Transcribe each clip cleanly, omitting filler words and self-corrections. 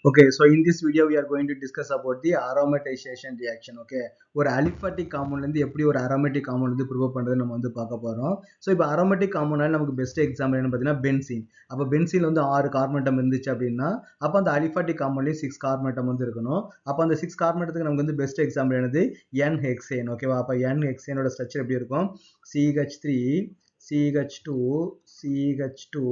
Okay, so in this video we are going to discuss about the aromatization reaction. Okay, ஒரு aliphatic compound ல இருந்து எப்படி ஒரு aromatic compound வந்து prove பண்றது நம்ம வந்து பார்க்க போறோம். So இப்போ aromatic compound நமக்கு பெஸ்ட் எக்ஸாம்பிள் என்ன பார்த்தீங்கன்னா பென்சீன். அப்போ பென்சீன்ல வந்து 6 கார்பன் ஆட்டம் இருந்துச்சு அப்படின்னா அப்போ அந்த aliphatic compoundலயும் 6 கார்பன் ஆட்டம் வந்து இருக்கணும். அப்போ அந்த 6 கார்பன் ஆட்டத்துக்கு நமக்கு வந்து பெஸ்ட் எக்ஸாம்பிள் என்னது n ஹெக்சேன். ஓகேவா? அப்போ n ஹெக்சேனோட ஸ்ட்ரக்சர் எப்படி இருக்கும்? CH3 CH2 CH2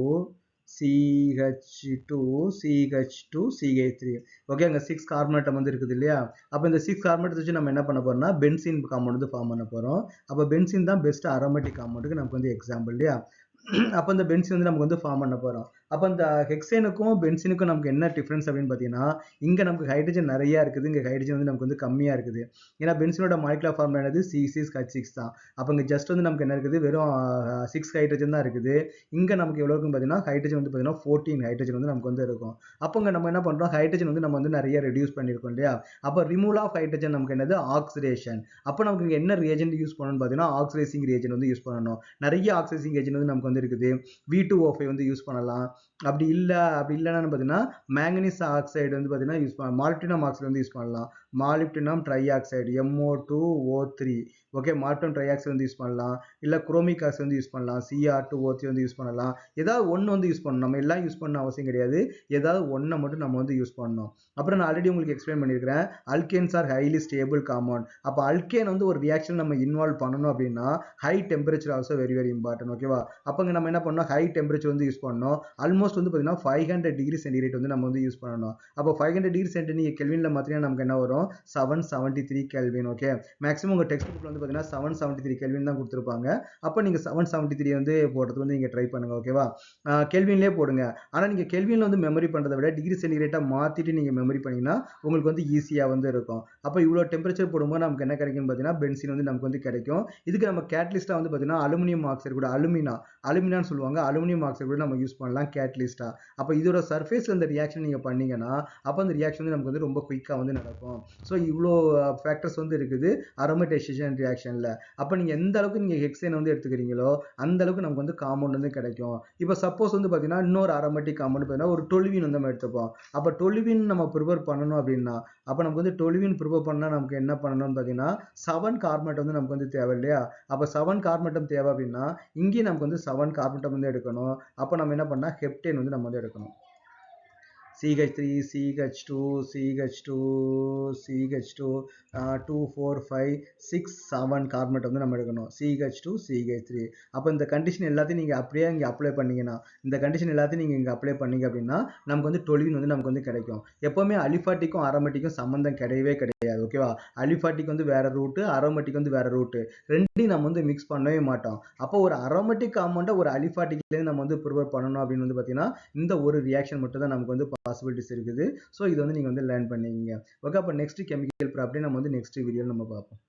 CH2 CH2 CH3. Okay, அங்க 6 கார்பன் ஆட்டம் வந்து இருக்குது இல்லையா? அப்ப இந்த 6 கார்பன் ஆட்டத்தை வச்சு நம்ம என்ன பண்ண போறோம்னா பென்சீன் காம்பவுண்ட் வந்து ஃபார்ம் பண்ண போறோம். அப்ப பென்சீன் தான் பெஸ்ட் அரோமேட்டிக் காம்பவுண்டுக்கு நமக்கு வந்து எக்ஸாம்பிள் இல்லையா? அப்ப இந்த பென்சீன் வந்து நமக்கு வந்து ஃபார்ம் பண்ண போறோம். அப்ப இந்த ஹெக்சேனுக்கும் பென்சீனுக்கும் நமக்கு என்ன டிஃபரன்ஸ் அப்படின்னு பார்த்தீங்கன்னா இங்க நமக்கு ஹைட்ரஜன் நிறைய இருக்குது, இங்க ஹைட்ரஜன் வந்து நமக்கு வந்து கம்மியா இருக்குது. ஏன்னா பென்சீனோட மாலிகுலர் ஃபார்முலா என்னது? C6H6 தான். அப்ப இங்க ஜஸ்ட் வந்து நமக்கு என்ன இருக்குது? வெறும் 6 ஹைட்ரஜன் தான் இருக்குது. இங்க நமக்கு எவ்வளவு இருக்குன்னு பார்த்தீங்கன்னா ஹைட்ரஜன் வந்து பார்த்தீங்கன்னா 14 ஹைட்ரஜன் வந்து நமக்கு வந்து இருக்கும். அப்போ இங்க நம்ம என்ன பண்றோம்? ஹைட்ரஜன் வந்து நம்ம வந்து நிறைய ரெடியூஸ் பண்ணியிருக்கோம் இல்லையா? அப்போ ரிமூவல் ஆஃப் ஹைட்ரஜன் நமக்கு என்னது? ஆக்சிடேஷன். அப்போ நமக்கு இங்க என்ன ரியேஜென்ட் யூஸ் பண்ணணும்னு பார்த்தீங்கன்னா ஆக்சிடைசிங் ரியேஜென்ட் வந்து யூஸ் பண்ணணும். நிறைய ஆக்சிடைசிங் ஏஜென்ட் வந்து நமக்கு வந்து இருக்குது. V2O5 வந்து யூஸ் பண்ணலாம். அப்படி இல்லைன்னா பார்த்தீங்கன்னா மேங்கனீஸ் ஆக்சைடு வந்து பார்த்தீங்கன்னா யூஸ் பண்ணலாம். மாலிப்டினம் ஆக்சைடு வந்து யூஸ் பண்ணலாம். Molybdenum try oxide MO2O3. Okay, molybdenum try oxide வந்து யூஸ் பண்ணலாம். இல்ல குரோமிக் ஆக்சைடு வந்து யூஸ் பண்ணலாம். Cr2O3 வந்து யூஸ் பண்ணலாம். ஏதாவது ஒன்று வந்து யூஸ் பண்ணணும். நம்ம எல்லாம் யூஸ் பண்ண அவசியம் கிடையாது. ஏதாவது ஒன்றை மட்டும் நம்ம வந்து யூஸ் பண்ணணும். அப்புறம் நான் ஆல்ரெடி உங்களுக்கு எக்ஸ்பிளைன் பண்ணியிருக்கிறேன். Alkanes R highly stable compound. அப்போ அல்கேன் வந்து ஒரு ரியாக்ஷன் நம்ம இன்வால்வ் பண்ணணும் அப்படின்னா high temperature also very very important. ஓகேவா? அப்போ நம்ம என்ன பண்ணணும்? ஹை டெம்பரேச்சர் வந்து யூஸ் பண்ணணும். ஆல்மோஸ்ட் வந்து பார்த்தீங்கன்னா 500 டிகிரி சென்டிகிரேட் வந்து நம்ம வந்து யூஸ் பண்ணணும். அப்போ 500 டிகிரி சென்டிகிரேட் நீங்க கெல்வின்ல மாத்தினா நமக்கு என்ன வரும்? 773 கெல்வின். ஓகே, மேக்ஸிமம் உங்க டெக்ஸ்ட் புக்ல வந்து பார்த்தீங்கன்னா 773 கெல்வின் தான் கொடுத்துருப்பாங்க. அப்போ நீங்க 773 வந்து போடுறது வந்து நீங்க ட்ரை பண்ணுங்க. ஓகேவா? கெல்வின்லேயே போடுங்க. ஆனா நீங்க கெல்வின்ல வந்து மெமரி பண்றதை விட டிகிரி சென்டிகிரேட்டா மாத்திட்டு நீங்க மெமரி பண்ணீங்கன்னா உங்களுக்கு வந்து ஈஸியா வந்து இருக்கும். அப்போ இவ்வளவு டெம்பரேச்சர் போடும்போது நமக்கு என்ன கிடைக்கும் பார்த்தீங்கன்னா பென்சீன் வந்து நமக்கு வந்து கிடைக்கும். இதுக்கு நம்ம கேட்டலிஸ்டா வந்து பார்த்தீங்கன்னா அலுமினியம் ஆக்சைடு கூட அலுமினான்னு சொல்லுவாங்க. அலுமினியம் ஆக்சைடு கூட நம்ம யூஸ் பண்ணலாம் கேட்டலிஸ்டா. அப்போ இதோட சர்ஃபேஸ்ல இந்த ரியாக்ஷன் நீங்க பண்ணீங்கன்னா அப்போ அந்த ரியாக்ஷன் வந்து நமக்கு வந்து ரொம்ப குயிக்கா வந்து நடக்கும். ஸோ இவ்வளோ ஃபேக்டர்ஸ் வந்து இருக்குது அரோமடைசேஷன் ரியாக்ஷன்ல. அப்போ நீங்க எந்த அளவுக்கு நீங்க ஹெக்சேன் வந்து எடுத்துக்கிறீங்களோ அந்த அளவுக்கு நமக்கு வந்து காம்பவுண்ட் வந்து கிடைக்கும். இப்போ சப்போஸ் வந்து பார்த்தீங்கன்னா இன்னொரு அரோமேட்டிக் காம்பவுண்ட் பார்த்தீங்கன்னா ஒரு டொலுவின் வந்து நம்ம எடுத்துப்போம். அப்போ டொலுவின் நம்ம ப்ரிப்பேர் பண்ணணும் அப்படின்னா அப்போ நமக்கு வந்து டொலுவின் ப்ரிப்பேர் பண்ணா நமக்கு என்ன பண்ணணும்னு பார்த்தீங்கன்னா 7 கார்பன் வந்து நமக்கு வந்து தேவை இல்லையா? அப்போ 7 கார்பன் தேவை அப்படின்னா இங்கேயும் நமக்கு வந்து 7 கார்பன் வந்து எடுக்கணும். அப்போ நம்ம என்ன பண்ணா ஹெப்டேன் வந்து நம்ம வந்து எடுக்கணும். CH3 CH2 CH2 CH2 2 4 5 6 7 carbon வந்து நம்ம எடுக்கணும். CH2 CH3. அப்போ இந்த கண்டிஷன் எல்லாத்தையும் நீங்க அப்படியே இங்க அப்ளை பண்ணீங்கன்னா இந்த கண்டிஷன் எல்லாத்தையும் நீங்க இங்க அப்ளை பண்ணீங்க அப்படின்னா நமக்கு வந்து டொலுவின் வந்து நமக்கு வந்து கிடைக்கும். எப்பவுமே அலிஃபாட்டிக்கும் அரோமேட்டிக்கும் சம்பந்தம் கிடையவே கிடையாது. ஓகேவா? அலிஃபாட்டிக் வந்து வேற ரூட், அரோமேட்டிக் வந்து வேற ரூட். ரெண்டையும் நம்ம வந்து மிக்ஸ் பண்ணவே மாட்டோம். அப்போ ஒரு அரோமேட்டிக் காம்பவுண்ட ஒரு அலிஃபாட்டிக்ல இருந்து நம்ம வந்து ப்ரிப்பேர் பண்ணணும் அப்படின்னு வந்து பாத்தீங்கன்னா இந்த ஒரு ரியாக்ஷன் மட்டும் தான் நமக்கு வந்து பாசிபிலிட்டிஸ் இருக்குது. ஸோ இது வந்து நீங்க வந்து லேர்ன் பண்ணீங்க. ஓகே, அப்போ நெக்ஸ்ட் கெமிக்கல் ப்ராப்பர்ட்டி நம்ம வந்து நெக்ஸ்ட் வீடியோல நம்ம பார்ப்போம்.